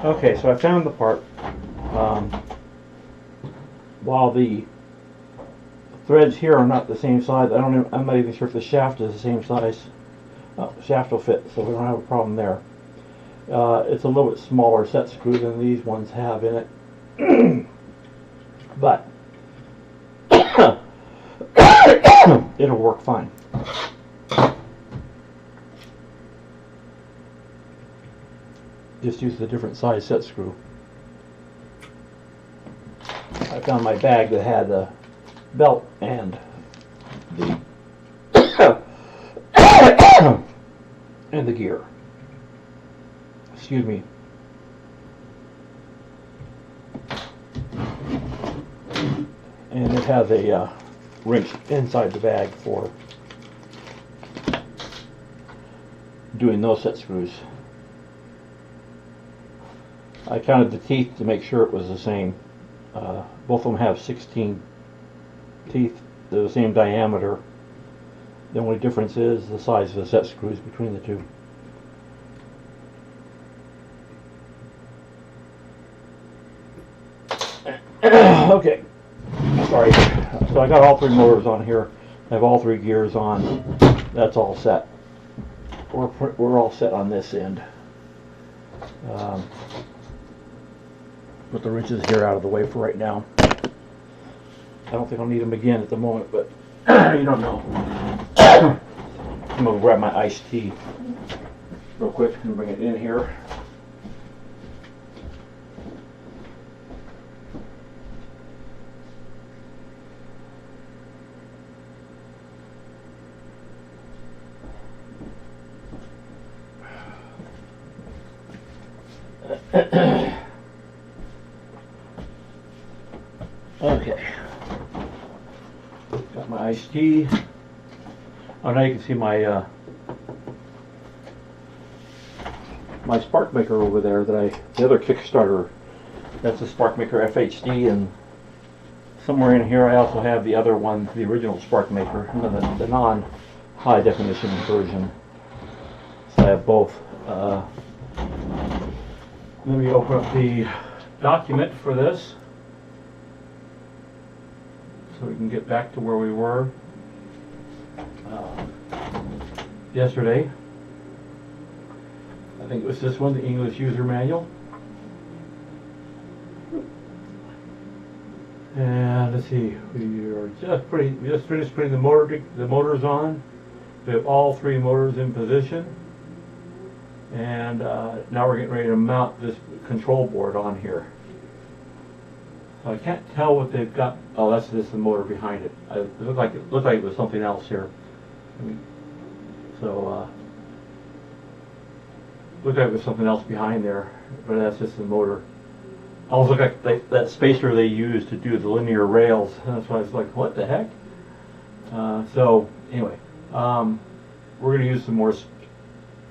Okay, so I found the part. While the threads here are not the same size, I'm not even sure if the shaft is the same size. Oh, shaft will fit, so we don't have a problem there. It's a little bit smaller set screw than these ones have in it, but it'll work fine. Just use the different size set screw. I found my bag that had the belt and the and the gear. Excuse me. And it has a wrench inside the bag for doing those set screws. I counted the teeth to make sure it was the same. Both of them have 16 teeth. They're the same diameter. The only difference is the size of the set screws between the two. Okay, sorry. So I got all three motors on here. I have all three gears on. That's all set. We're all set on this end. Put the wrenches here out of the way for right now. I don't think I'll need them again at the moment, but you don't know. I'm going to grab my iced tea real quick and bring it in here. Okay, got my iced tea. Oh, now you can see my my spark maker over there. The other Kickstarter. That's a spark maker FHD, and somewhere in here I also have the other one, the original spark maker, the non-high definition version. So I have both. Let me open up the document for this, so we can get back to where we were yesterday. I think it was this one, the English User Manual. And let's see, we just finished putting the motors on. We have all three motors in position, and now we're getting ready to mount this control board on here. I can't tell what they've got. Oh, that's just the motor behind it. It looked like it was something else here. So looked like it was something else behind there, but that's just the motor. Also, looked like that spacer they use to do the linear rails. That's why I was like, what the heck? So anyway, we're going to use some more. It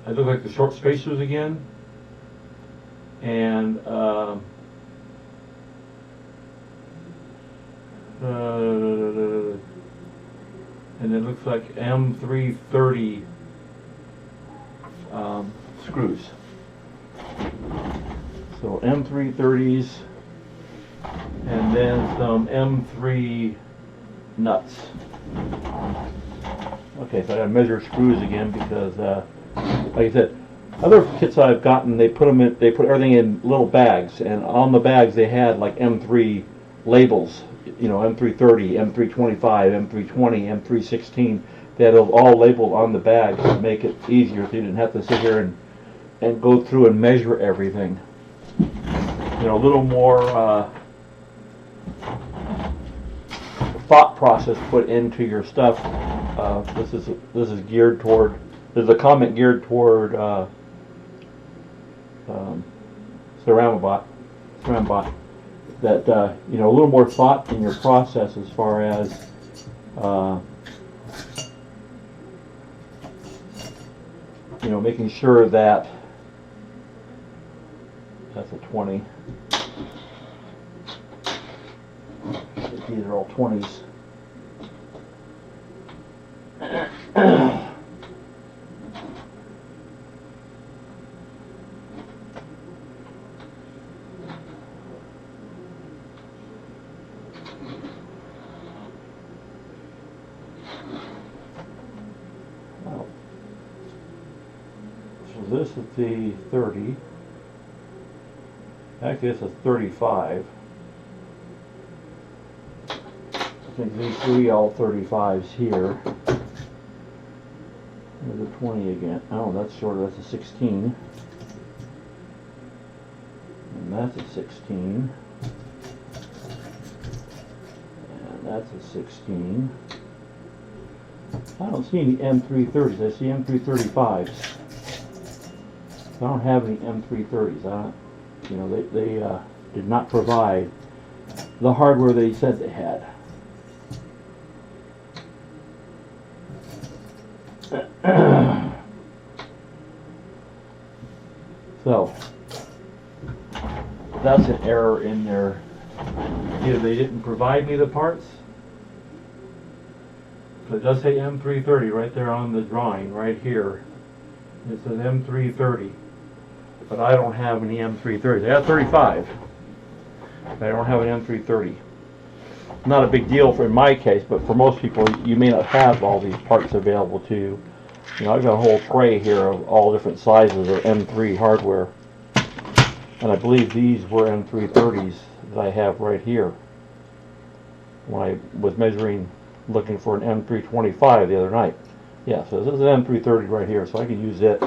look like the short spacers again, and it looks like M330 screws. So M330s, and then some M3 nuts. Okay, so I gotta measure screws again because, like I said, other kits I've gotten, they put everything in little bags, and on the bags they had like M3 labels. You know, M330, M325, M320, M316. They had all labeled on the bags to make it easier, so you didn't have to sit here and go through and measure everything. You know, a little more thought process put into your stuff. This is geared toward. There's a comment geared toward Cerambot. That you know, a little more thought in your process as far as you know, making sure that that's a 20. These are all 20s. this is the 30. Actually, this is 35. I think these three all 35s here. There's a 20 again. Oh, that's shorter. That's a 16. And that's a 16. And that's a 16. I don't see any M330s. I see M335s. I don't have any M330s. You know, they did not provide the hardware they said they had. So that's an error in there. Either they didn't provide me the parts. So it does say M330 right there on the drawing, right here. It says M330. But I don't have any M330s. I have 35. But I don't have an M330. Not a big deal in my case, but for most people, you may not have all these parts available to you. You know, I've got a whole tray here of all different sizes of M3 hardware. And I believe these were M330s that I have right here. When I was measuring, looking for an M325 the other night. Yeah, so this is an M330 right here, so I can use it.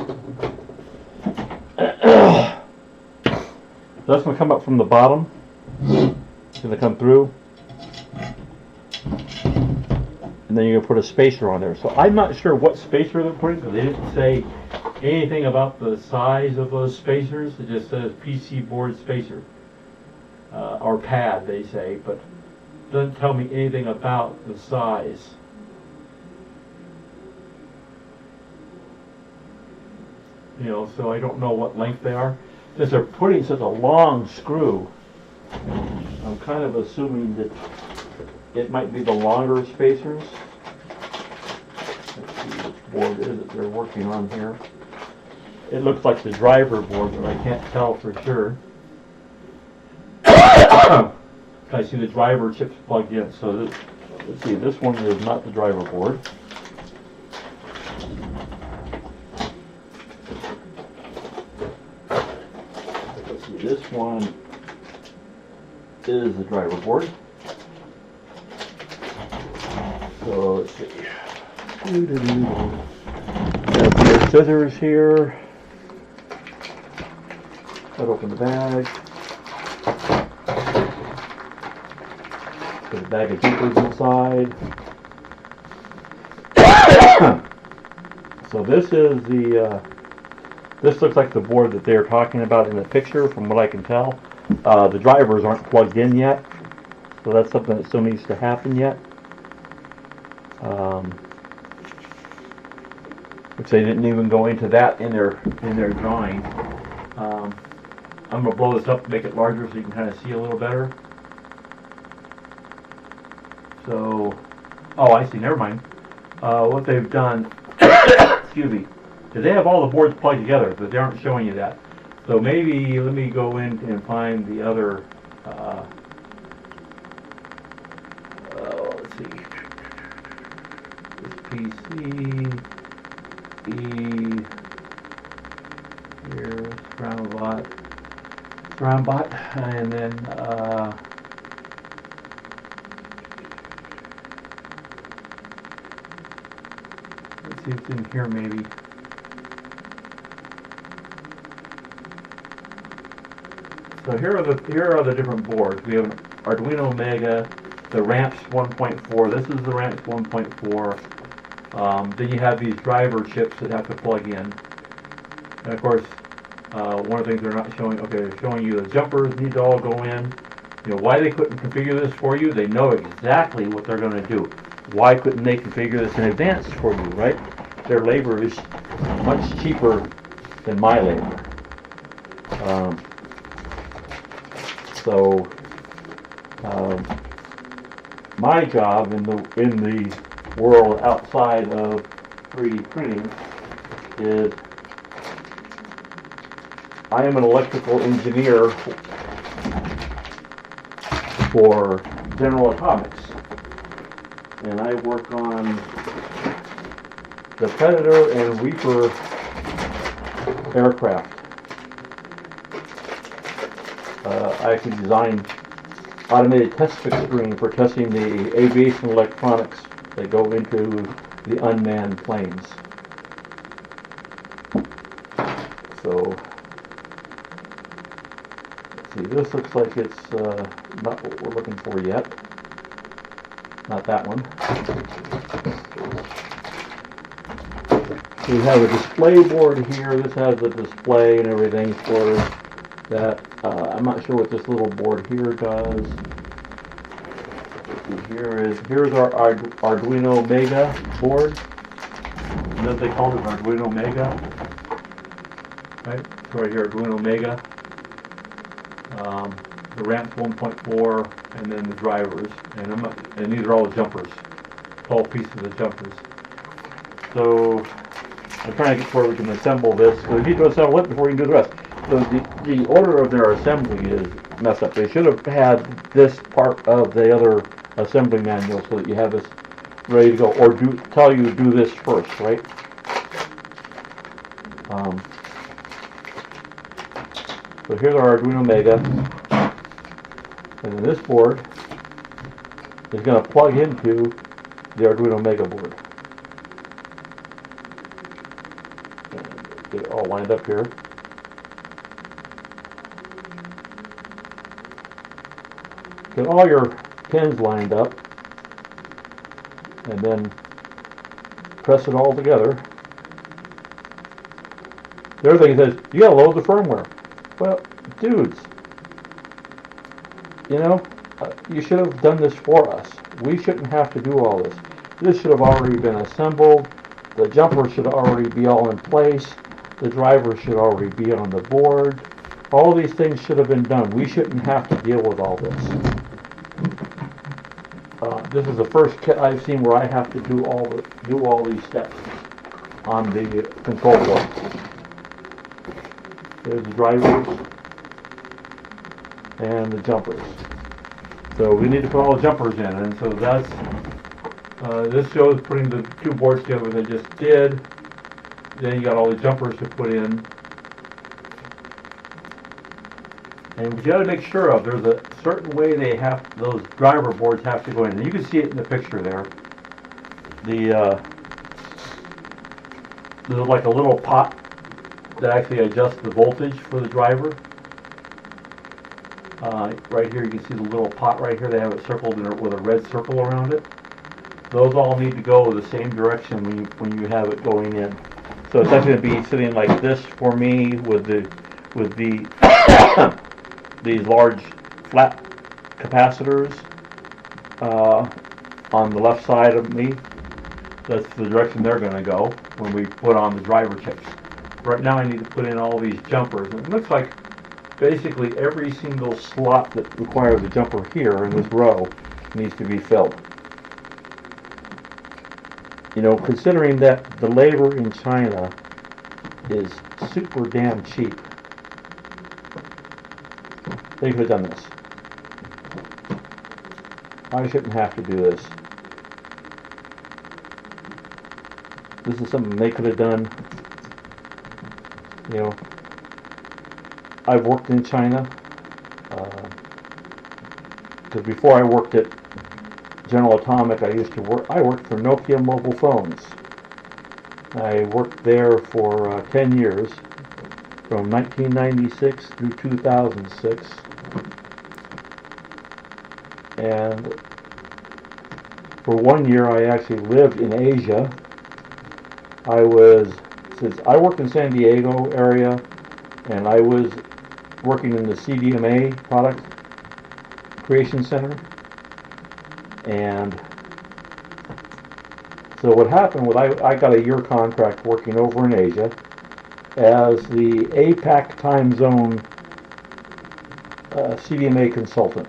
That's going to come up from the bottom. It's going to come through. And then you're going to put a spacer on there. So I'm not sure what spacer they're putting, because they didn't say anything about the size of those spacers. It just says PC board spacer. Or pad, they say, but it doesn't tell me anything about the size. You know, so I don't know what length they are. Since they're putting such a long screw, I'm kind of assuming that it might be the longer spacers. Let's see which board is it they're working on here. It looks like the driver board, but I can't tell for sure. I see the driver chips plugged in. So this, let's see, this one is not the driver board. Let's see, this one is the driver board. So let's see. Got your scissors here. Cut open the bag. Put a bag of jeepers inside. So this is the. This looks like the board that they're talking about in the picture, from what I can tell. The drivers aren't plugged in yet, so that's something that still needs to happen yet. Which they didn't even go into that in their drawing. I'm going to blow this up to make it larger so you can kind of see a little better. So, oh, I see, never mind. What they've done, excuse me, is they have all the boards plugged together, but they aren't showing you that. So maybe, let me go in and find the other, let's see, this PC, here, Cerambot, and then, let's see what's in here maybe. So here are the different boards. We have an Arduino Mega, the Ramps 1.4. This is the Ramps 1.4. Then you have these driver chips that have to plug in. And of course, one of the things they're not showing, okay, they're showing you the jumpers need to all go in. You know, why they couldn't configure this for you? They know exactly what they're going to do. Why couldn't they configure this in advance for you, right? Their labor is much cheaper than my labor. So my job in the world outside of 3D printing is I am an electrical engineer for General Atomics, and I work on the Predator and Reaper aircraft. I actually designed automated test fix screen for testing the aviation electronics that go into the unmanned planes. So, let's see, this looks like it's not what we're looking for yet. Not that one. We have a display board here. This has the display and everything for that. I'm not sure what this little board here does. Here's our Arduino Mega board. You know what they call it, Arduino Mega? Right? It's right here, Arduino Mega. The ramp's 1.4, and then the drivers, and these are all the jumpers, all pieces of jumpers. So I'm trying to get to where we can assemble this. So you need to assemble it before you can do the rest. So the order of their assembly is messed up. They should have had this part of the other assembly manual so that you have this ready to go, or tell you to do this first, right? So here's our Arduino Mega, and then this board is going to plug into the Arduino Mega board. Get it all lined up here. Get all your pins lined up, and then press it all together. The other thing is, you gotta load the firmware. Well, dudes, you know, you should have done this for us. We shouldn't have to do all this. This should have already been assembled. The jumper should already be all in place. The driver should already be on the board. All these things should have been done. We shouldn't have to deal with all this. This is the first kit I've seen where I have to do all these steps on the control board. There's the drivers and the jumpers. So we need to put all the jumpers in, and so that's this shows putting the two boards together that I just did. Then you got all the jumpers to put in. And what you got to make sure of, there's a certain way those driver boards have to go in. And you can see it in the picture there. There's like a little pot that actually adjusts the voltage for the driver. Right here you can see the little pot right here. They have it circled with a red circle around it. Those all need to go the same direction when you have it going in. So it's actually going to be sitting like this for me with these large flat capacitors on the left side of me. That's the direction they're going to go when we put on the driver chips. Right now I need to put in all these jumpers. And it looks like basically every single slot that requires a jumper here in this row needs to be filled. You know, considering that the labor in China is super damn cheap, they could have done this. I shouldn't have to do this. This is something they could have done. You know, I've worked in China because before I worked at General Atomic, I worked for Nokia mobile phones. I worked there for 10 years, from 1996 through 2006. And for 1 year I actually lived in Asia. Since I worked in San Diego area, and I was working in the CDMA Product Creation Center. And so what happened was I got a year contract working over in Asia as the APAC time zone CDMA consultant.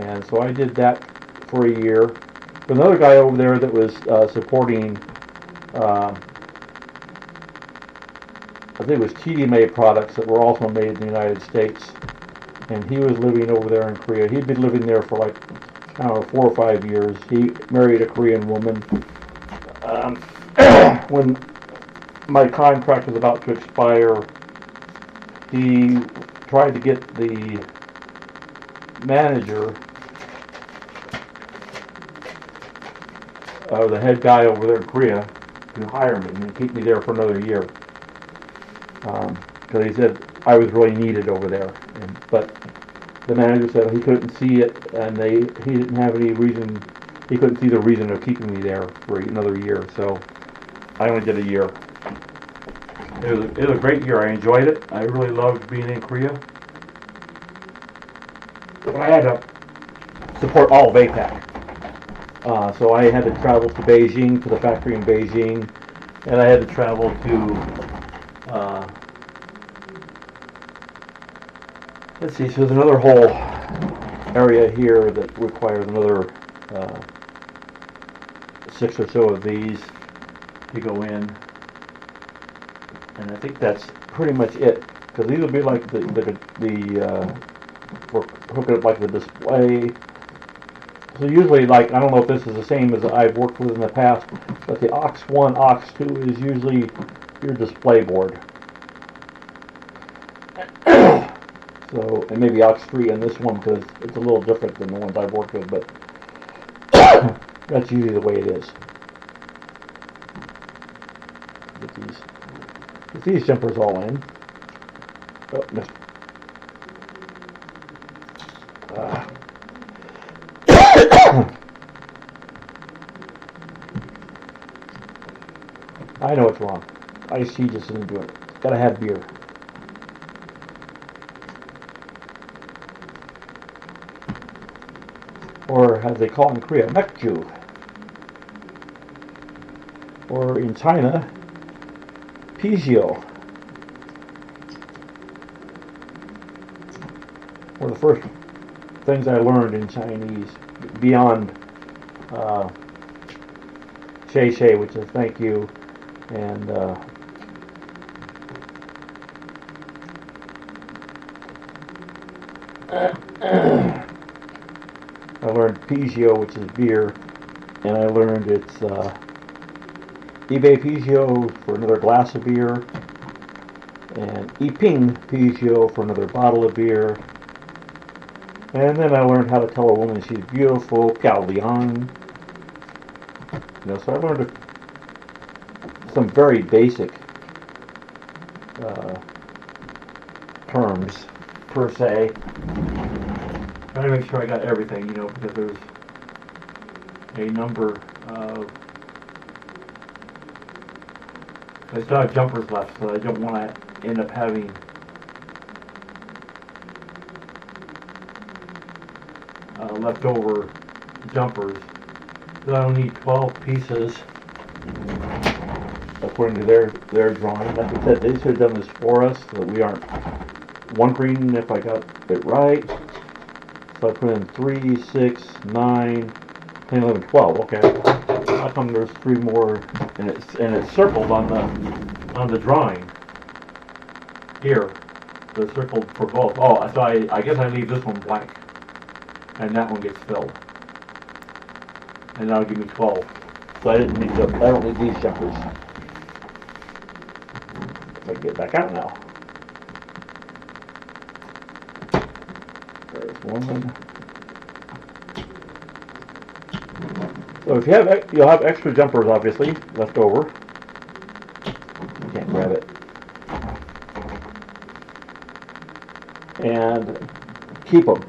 And so I did that for a year. Another guy over there that was supporting, I think it was TDMA products that were also made in the United States. And he was living over there in Korea. He'd been living there for like, I don't know, 4 or 5 years. He married a Korean woman. When my contract was about to expire, he tried to get the manager, the head guy over there in Korea, to hire me and keep me there for another year. Because he said I was really needed over there. But the manager said he couldn't see it, and he didn't have any reason, he couldn't see the reason of keeping me there for another year. So I only did a year. It was a great year. I enjoyed it. I really loved being in Korea. But I had to support all of APAC. So I had to travel to Beijing, to the factory in Beijing, and I had to travel to, let's see, so there's another whole area here that requires another 6 or so of these to go in. And I think that's pretty much it, because these will be like for hooking up like the display. So usually, like, I don't know if this is the same as I've worked with in the past, but the aux1, aux2 is usually your display board. So, and maybe aux3 in this one, because it's a little different than the ones I've worked with, but that's usually the way it is. Get these jumpers all in. Oh, missed. I know it's wrong. Iced tea just isn't doing it. Gotta have beer. Or as they call in Korea, mekju. Or in China, pizio. One of the first things I learned in Chinese, beyond shay shay, which is thank you, and I learned pizio, which is beer, and I learned it's eBay pizio for another glass of beer, and Iping pizio for another bottle of beer. And then I learned how to tell a woman she's beautiful, Piao Liang. You know, so I learned some very basic terms, per se. Trying to make sure I got everything, you know, because there's a number of... I still have jumpers left, so I don't want to end up having leftover jumpers. So I don't need 12 pieces according to their drawing. Like I said, they should have done this for us so that we aren't wondering if I got it right. So I put in 3, 6, 9, 10, 11, 12. Okay. How come there's 3 more and it's circled on the drawing here? They're circled for both. Oh, so I guess I leave this one blank. And that one gets filled. And that'll give me 12. So I don't need these jumpers. If I can get back out now. There's one. So if you'll have extra jumpers obviously left over. You can't grab it. And keep them.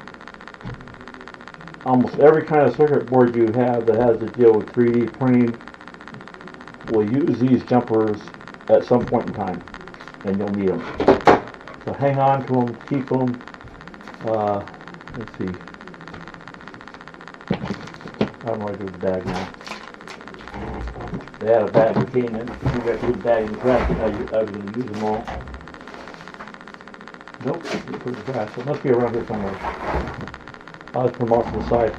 Almost every kind of circuit board you have that has to deal with 3D printing will use these jumpers at some point in time, and you'll need them. So hang on to them, keep them. Let's see. I don't know what to do with the bag now. They had a bag that came in. You got to put the bag in the trash. I was going to use them all. Nope, they put the trash. So it must be around here somewhere. I'll just put them off to the side.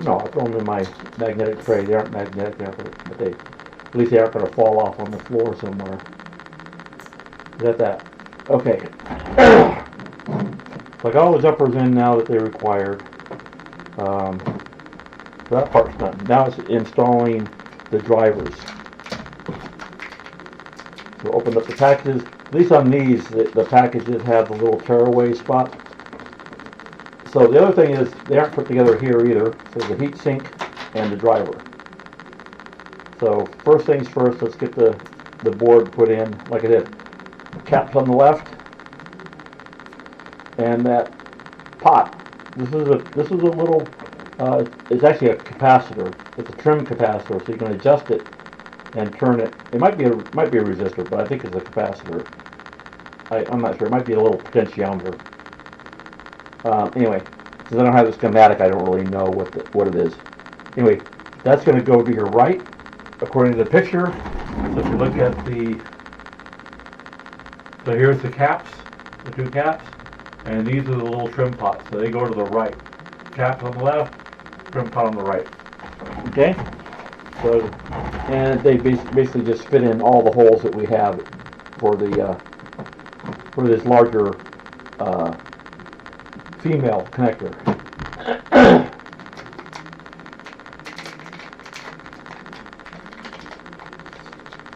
No, I'll throw them in my magnetic tray. They aren't magnetic, but at least they aren't going to fall off on the floor somewhere. Is that? Okay. So I got all the jumpers in now that they required. So that part's done. Now it's installing the drivers. So open up the packages. At least on these, the packages have the little tearaway spot. So the other thing is, they aren't put together here either. So the heat sink and the driver. So first things first, let's get the board put in. Like I said, caps on the left, and that pot. This is a little. It's actually a capacitor. It's a trim capacitor, so you can adjust it and turn it. It might be a resistor, but I think it's a capacitor. I'm not sure. It might be a little potentiometer. Anyway, since I don't have the schematic, I don't really know what it is. Anyway, that's going to go to your right, according to the picture. So if you look at so here's the caps, the two caps, and these are the little trim pots. So they go to the right. Caps on the left, trim pot on the right. Okay? So, and they basically just fit in all the holes that we have for this larger female connector.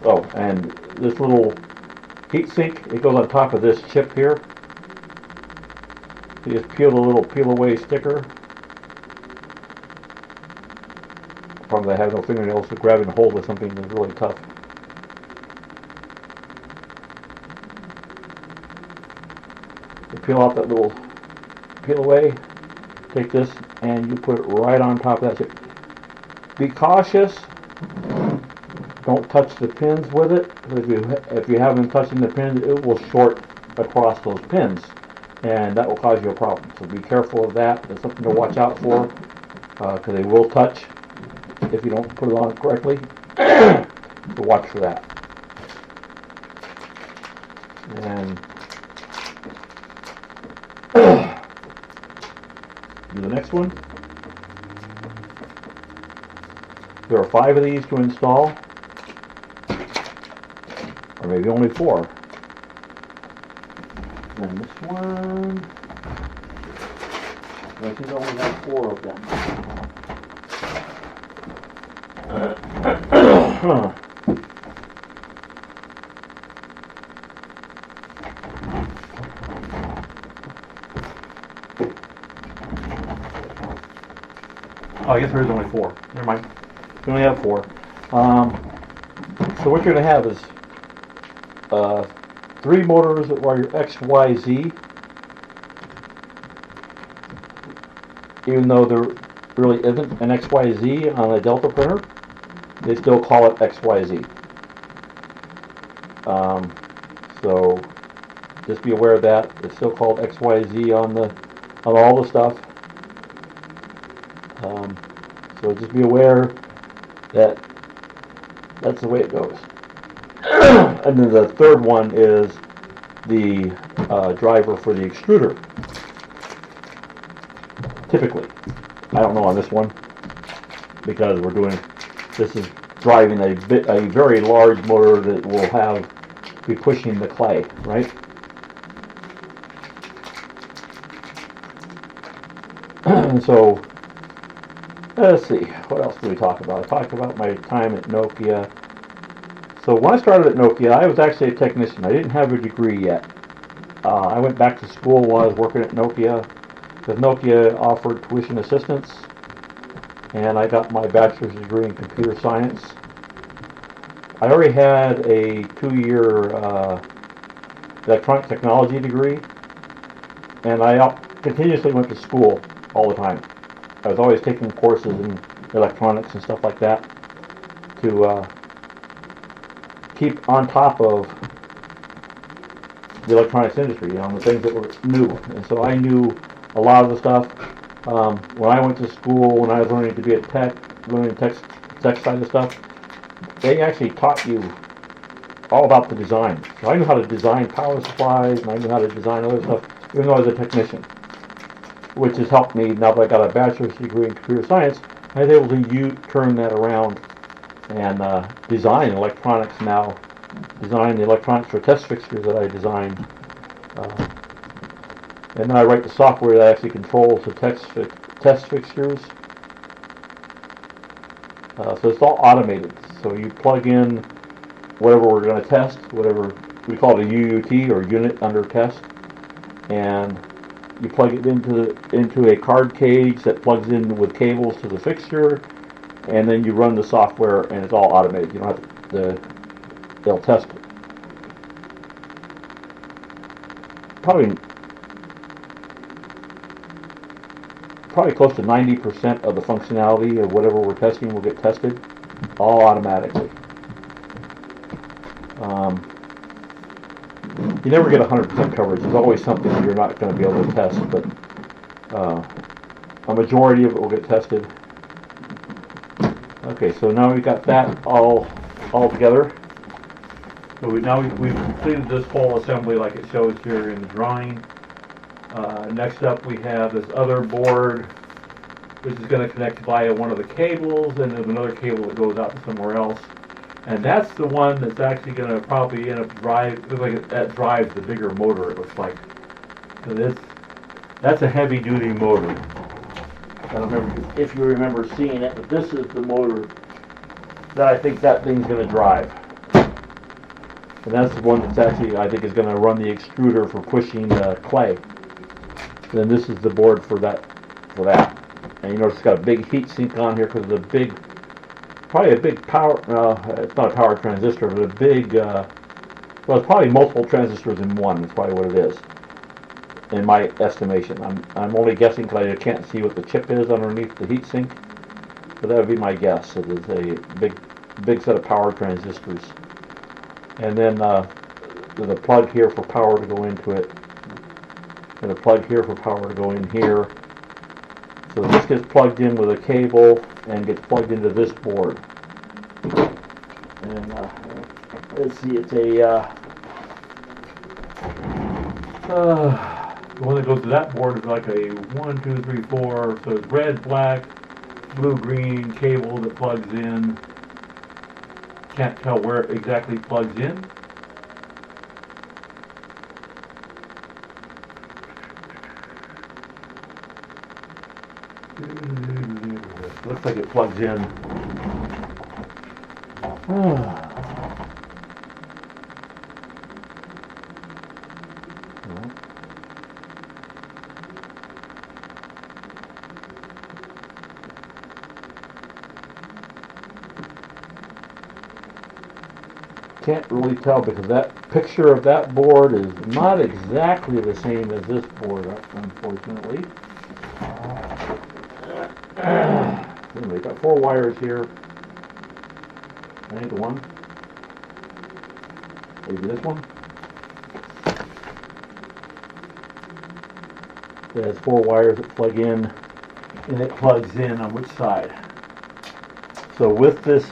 Oh, and this little heat sink, it goes on top of this chip here. You just peel the little peel away sticker. Probably I have no fingernails, so grabbing a hold of something is really tough. You peel out that little peel away, take this, and you put it right on top of that chip. Be cautious. Don't touch the pins with it. If you have them touching the pins, it will short across those pins, and that will cause you a problem. So be careful of that. It's something to watch out for, because they will touch if you don't put it on correctly. So watch for that. And do the next one. There are 5 of these to install, or maybe only 4. And this one, I think I only have 4 of them. Oh, I guess there is only 4. Never mind. You only have 4. So what you're going to have is 3 motors that are your XYZ. Even though there really isn't an XYZ on a Delta printer, they still call it XYZ. So just be aware of that. It's still called XYZ on all the stuff. So just be aware that that's the way it goes. And then the third one is the driver for the extruder. Typically, I don't know on this one, because this is driving a very large motor that will be pushing the clay, right? So let's see, what else did we talk about? I talked about my time at Nokia. So when I started at Nokia, I was actually a technician. I didn't have a degree yet. I went back to school while I was working at Nokia, because Nokia offered tuition assistance, and I got my bachelor's degree in computer science. I already had a 2-year electronic technology degree, and I continuously went to school all the time. I was always taking courses in electronics and stuff like that to keep on top of the electronics industry, the things that were new. And so I knew a lot of the stuff. When I went to school, when I was learning to be a tech, learning tech side of stuff, they actually taught you all about the design. So I knew how to design power supplies, and I knew how to design other stuff, even though I was a technician, which has helped me now that I got a bachelor's degree in computer science. I was able to turn that around and design electronics now, design the electronics for test fixtures that I designed. And then I write the software that actually controls the test fixtures. So it's all automated. So you plug in whatever we're going to test, whatever we call it a UUT or unit under test, and you plug it into a card cage that plugs in with cables to the fixture, and then you run the software, and it's all automated. You don't have to, they'll test it. Probably close to 90% of the functionality of whatever we're testing will get tested, all automatically. You never get 100% coverage. There's always something that you're not going to be able to test, but a majority of it will get tested. Okay, so now we've got that all together. So we've completed this whole assembly like it shows here in the drawing. Next up we have this other board, which is going to connect via one of the cables, and there's another cable that goes out to somewhere else. And that's the one that's actually going to probably end up that drives the bigger motor, it looks like. So that's a heavy duty motor. I don't remember if you remember seeing it, but this is the motor that I think that thing's going to drive. And that's the one that's actually, I think, is going to run the extruder for pushing clay. And then this is the board for that. And you notice it's got a big heat sink on here because of the probably a big power, it's not a power transistor, but a big, well, it's probably multiple transistors in one. That's probably what it is, in my estimation. I'm only guessing because I can't see what the chip is underneath the heat sink, but that would be my guess. So there's a big set of power transistors. And then there's a plug here for power to go into it, and a plug here for power to go in here. So this gets plugged in with a cable and gets plugged into this board. And let's see, it's a the one that goes to that board is like a 1, 2, 3, 4. So it's red, black, blue, green cable that plugs in. Can't tell where it exactly plugs in. Looks like it plugs in. Can't really tell because that picture of that board is not exactly the same as this board, unfortunately. Anyway, got 4 wires here. I think the one. Maybe this one. It has 4 wires that plug in, and it plugs in on which side. So with this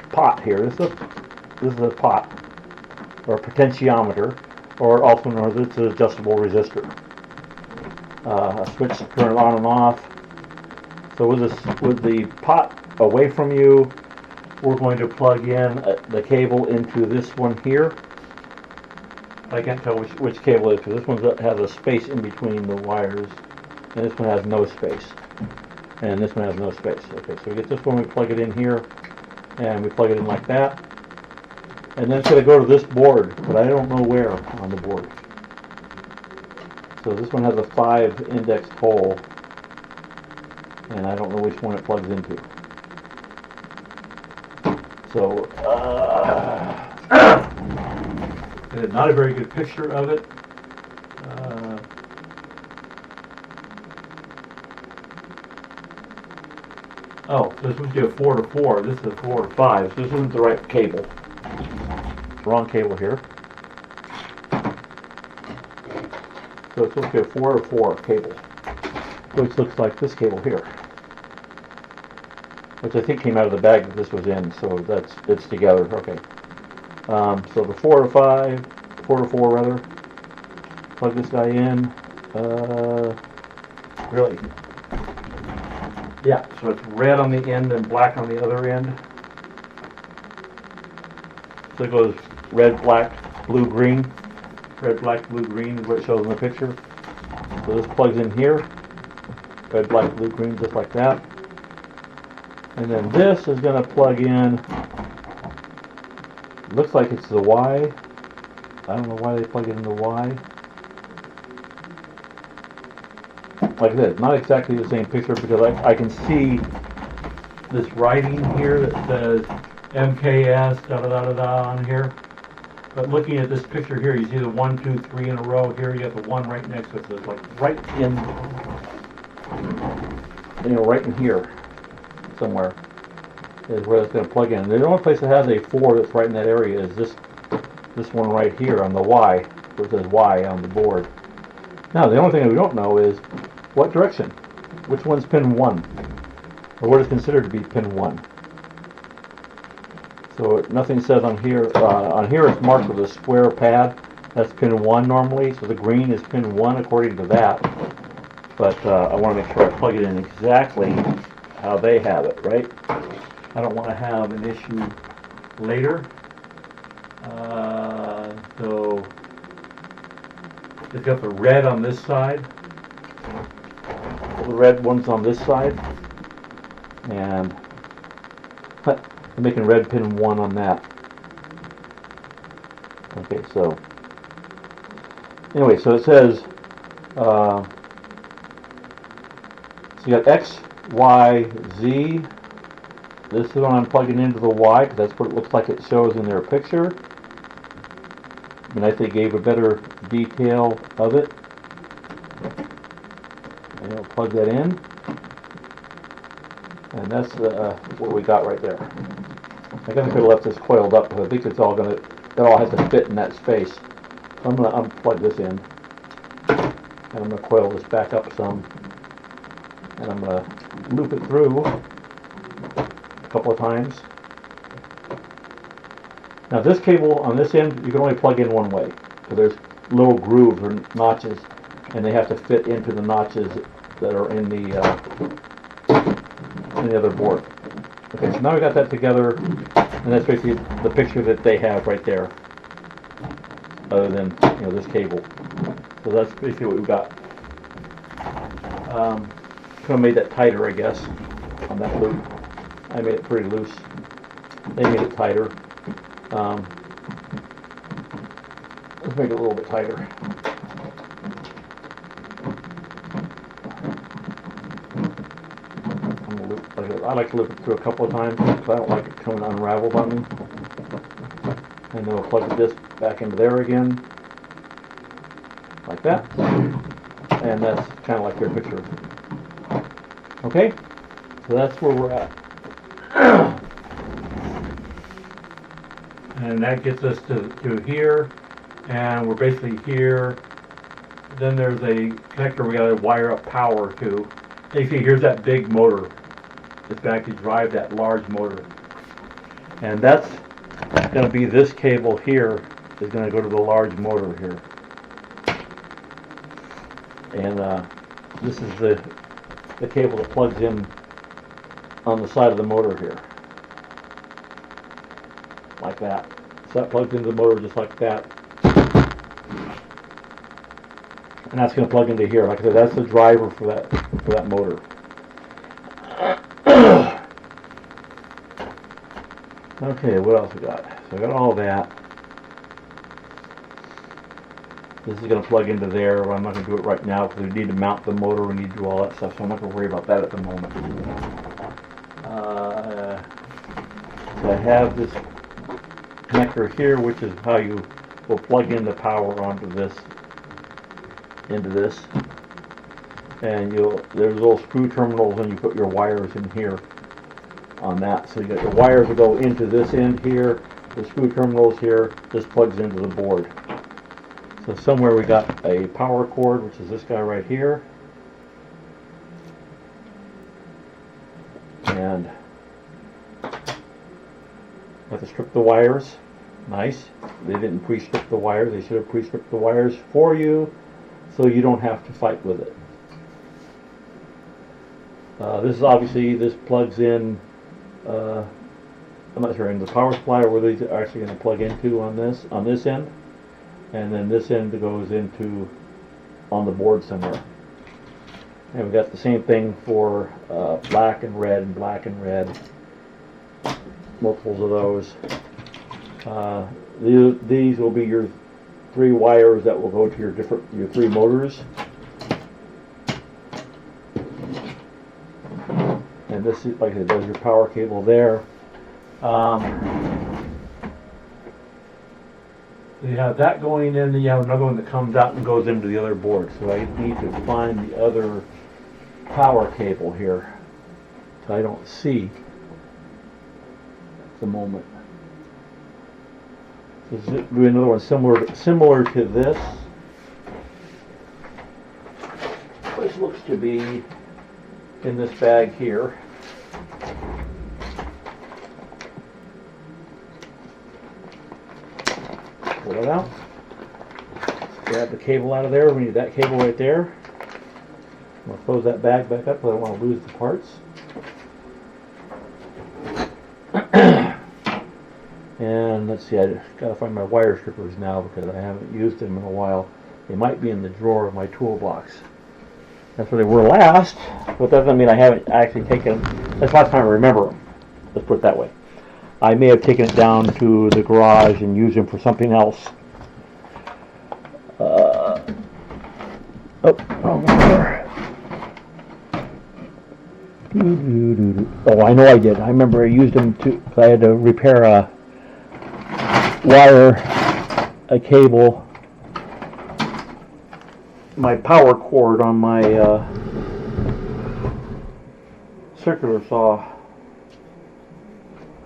pot here, this is a pot, or a potentiometer, or also known as an adjustable resistor. A switch to turn it on and off. So with the pot away from you, we're going to plug in the cable into this one here. I can't tell which cable it is because this one has a space in between the wires, and this one has no space. And this one has no space. Okay, so we get this one, we plug it in here, and we plug it in like that. And then it's going to go to this board, but I don't know where on the board. So this one has a 5 indexed hole, and I don't know which one it plugs into. So, not a very good picture of it. Oh, so this was a 4 to 4. This is a 4 to 5. So this isn't the right cable. Wrong cable here. So it's supposed to be a 4 to 4 cable, which looks like this cable here, which I think came out of the bag that this was in. So it's together. Okay. So the 4 to 5, 4 to 4 rather. Plug this guy in. Really? Yeah. So it's red on the end and black on the other end. So it goes red, black, blue, green. Red, black, blue, green is what it shows in the picture. So this plugs in here. Red, black, blue, green, just like that. And then this is going to plug in looks like it's the Y. I don't know why they plug it in the Y. Like this, not exactly the same picture because I can see this writing here that says MKS da da da da da on here. But looking at this picture here, you see the 1, 2, 3 in a row here. You have the one right next to it. So it's like right in, right in here somewhere is where it's going to plug in. The only place that has a 4 that's right in that area is this one right here on the Y, where it says Y on the board. Now the only thing we don't know is what direction, which one's pin 1, or what is considered to be pin 1. So nothing says on here. On here it's marked with a square pad. That's pin 1 normally. So the green is pin 1 according to that. But I want to make sure I plug it in exactly how they have it, right? I don't want to have an issue later. So it's got the red on this side. The red one's on this side. And I'm making red pin 1 on that. Okay, so anyway, so it says so you got X, Y, Z. This is what I'm plugging into the Y because that's what it looks like it shows in their picture. I mean, I think they gave a better detail of it. And I'll plug that in. And that's what we got right there. I guess I could have left this coiled up, but I think it all has to fit in that space. So I'm going to unplug this in, and I'm going to coil this back up some, and I'm going to loop it through a couple of times. Now this cable on this end, you can only plug in one way, because there's little grooves or notches, and they have to fit into the notches that are in the other board. Okay, so now we got that together, and that's basically the picture that they have right there, other than this cable. So that's basically what we got. Could have made that tighter, I guess, on that loop. I made it pretty loose. They made it tighter. Let's make it a little bit tighter. I like to loop it through a couple of times because I don't like it coming unraveled on me. And then we'll plug this back into there again, like that. And that's kind of like your picture. Okay, so that's where we're at. And that gets us to here, and we're basically here. Then there's a connector we got to wire up power to. You see, here's that big motor. It's going to drive that large motor, and that's going to be this cable here is going to go to the large motor here, and this is the cable that plugs in on the side of the motor here, like that. So that plugs into the motor just like that, and that's going to plug into here. Like I said, that's the driver for that motor. Okay, what else we got? So I got all that. This is going to plug into there, but I'm not going to do it right now because we need to mount the motor, we need to do all that stuff, so I'm not going to worry about that at the moment. So I have this connector here, which is how you will plug in the power onto this, into this. And there's little screw terminals, and you put your wires in here on that. So you got your wires that go into this end here, the screw terminals here, this plugs into the board. So somewhere we got a power cord, which is this guy right here. And have to strip the wires. Nice. They didn't pre-strip the wires. They should have pre-stripped the wires for you so you don't have to fight with it. This is obviously, this plugs in, I'm not sure, in the power supply or where these are actually going to plug into on this end. And then this end goes into on the board somewhere. And we got the same thing for black and red and black and red. Multiples of those. These will be your 3 wires that will go to your 3 motors. And this is, like I said, there's your power cable there. You have that going in, and you have another one that comes out and goes into the other board. So I need to find the other power cable here. So I don't see at the moment. This is another one similar to this, which looks to be in this bag here. Pull it out. Grab the cable out of there. We need that cable right there. I'm going to close that bag back up because I don't want to lose the parts. And let's see, I just got to find my wire strippers now because I haven't used them in a while. They might be in the drawer of my toolbox. That's where they were last, but that doesn't mean I haven't actually taken them. That's last time I remember them. Let's put it that way. I may have taken it down to the garage and used them for something else. Oh, I know I did. I remember I used them because I had to repair a cable, my power cord on my circular saw.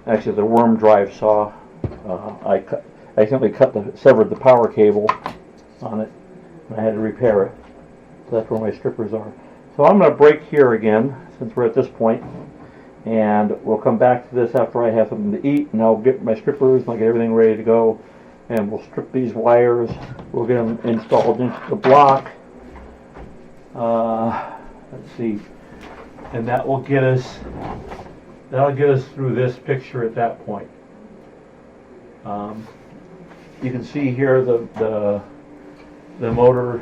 Actually, the worm drive saw. I accidentally severed the power cable on it, and I had to repair it. So that's where my strippers are. So I'm going to break here again, since we're at this point, and we'll come back to this after I have something to eat, and I'll get my strippers, and I'll get everything ready to go, and we'll strip these wires. We'll get them installed into the block. Let's see, and that will get us. That'll get us through this picture at that point. You can see here the motor,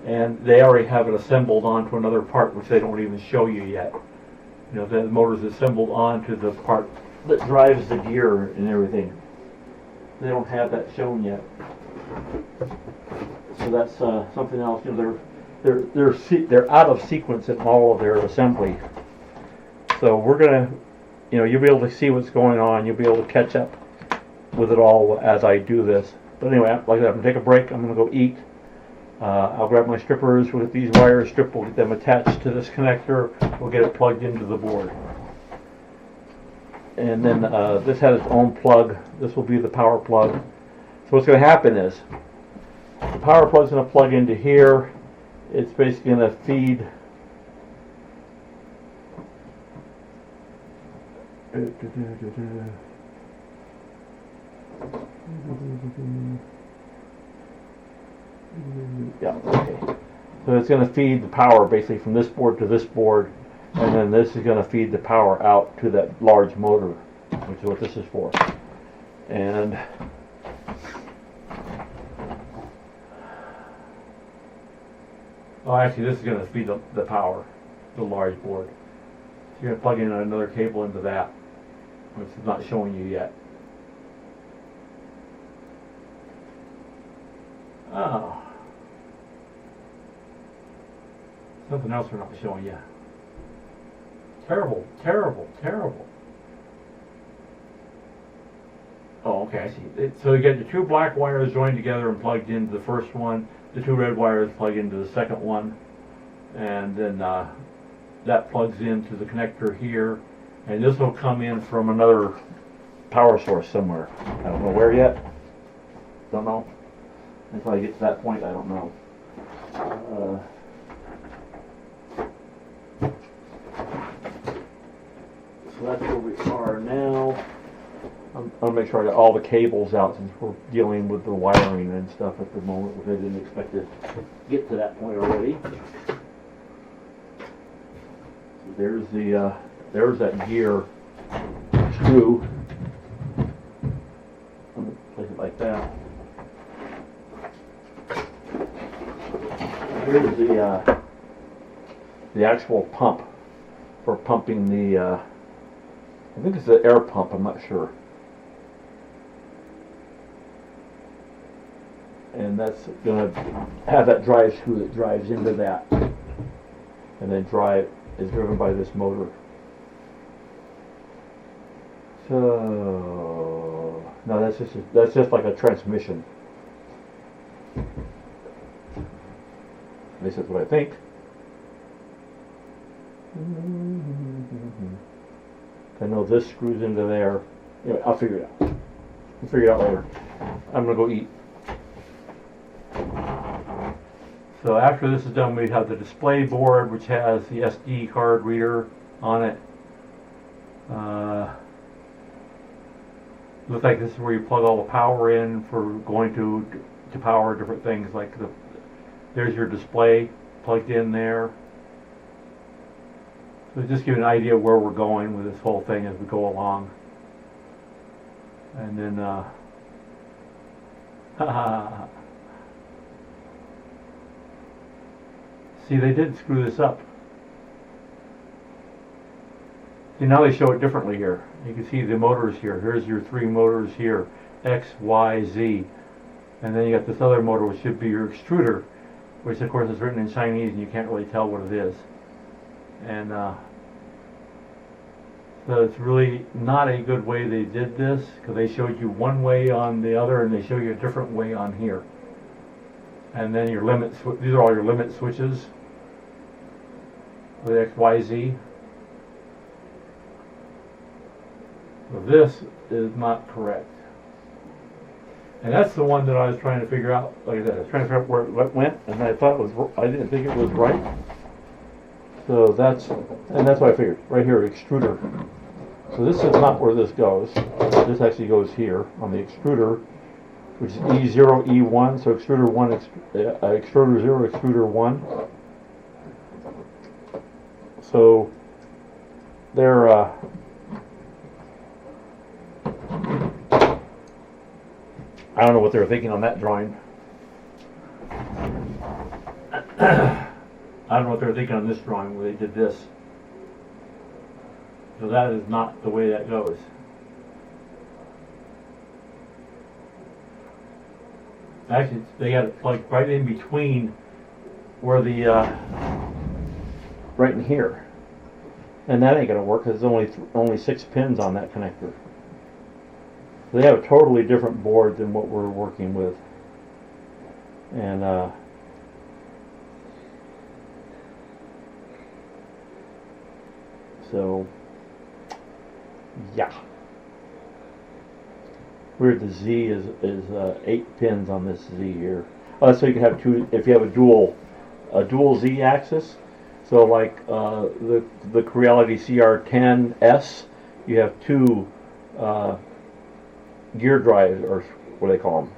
and they already have it assembled onto another part, which they don't even show you yet. You know, the motor's assembled onto the part that drives the gear and everything. They don't have that shown yet. So that's something else. You know, they're out of sequence in all of their assembly. So we're gonna, you know, you'll be able to see what's going on. You'll be able to catch up with it all as I do this. But anyway, like I said, I'm gonna take a break. I'm gonna go eat. I'll grab my strippers. We'll get these wires stripped. We'll get them attached to this connector. We'll get it plugged into the board. And then this has its own plug. This will be the power plug. So what's going to happen is the power plug is going to plug into here. It's basically going to feed. Yeah, okay. So it's going to feed the power basically from this board to this board, and then this is going to feed the power out to that large motor, which is what this is for. And oh, actually, this is going to feed the power, the large board. So you're going to plug in another cable into that, which is not showing you yet. Oh. Something else we're not showing you. Terrible, terrible, terrible. Oh, okay, I see. So you get the two black wires joined together and plugged into the first one. The two red wires plug into the second one. And then that plugs into the connector here. And this will come in from another power source somewhere. I don't know where yet. Don't know. Until I get to that point, I don't know. So that's where we are now. I'm going to make sure I got all the cables out since we're dealing with the wiring and stuff at the moment, which I didn't expect to get to that point already. So there's that gear screw. I'm going to place it like that. Here's the actual pump for pumping the, I think it's the air pump, I'm not sure. and that's going to have that drive screw that drives into that, and then drive is driven by this motor. So no, that's just like a transmission. At least that's what I think. I know this screws into there. Anyway, I'll figure it out. We'll figure it out later. I'm gonna go eat. So after this is done, we have the display board, which has the SD card reader on it. Looks like this is where you plug all the power in for going to power different things. Like there's your display plugged in there. So just give you an idea of where we're going with this whole thing as we go along. And then see, they did screw this up. See, now they show it differently here. You can see the motors here. Here's your 3 motors here, X, Y, Z. And then you got this other motor, which should be your extruder, which of course is written in Chinese and you can't really tell what it is. And so it's really not a good way they did this, because they showed you one way on the other and they show you a different way on here. And then your limit, these are all your limit switches with X, Y, Z. So this is not correct. And that's the one that I was trying to figure out. Like I said, I was trying to figure out where it went, and I thought it was, I didn't think it was right. So that's what I figured. Right here, extruder. So this is not where this goes. This actually goes here on the extruder, which is E0, E1. So extruder 1, extruder 0, extruder 1. So they're I don't know what they were thinking on that drawing. I don't know what they were thinking on this drawing where they did this. So that is not the way that goes. Actually, they got it plugged right in between where the right in here, and that ain't gonna work because there's only 6 pins on that connector. So they have a totally different board than what we're working with, and so yeah. Weird, the Z is 8 pins on this Z here. So you can have 2 if you have a dual Z axis. So like the Creality CR10S, you have 2 gear drives, or what do they call them?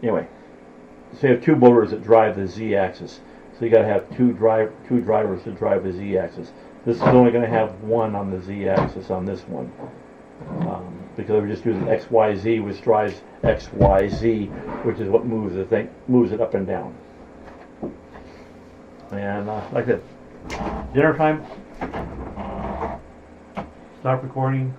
Anyway, so you have 2 motors that drive the Z axis. So you got to have 2 drivers to drive the Z axis. This is only going to have 1 on the Z axis on this one, because we're just using XYZ, which drives XYZ, which is what moves the thing, moves it up and down. And like that, dinner time. Stop recording.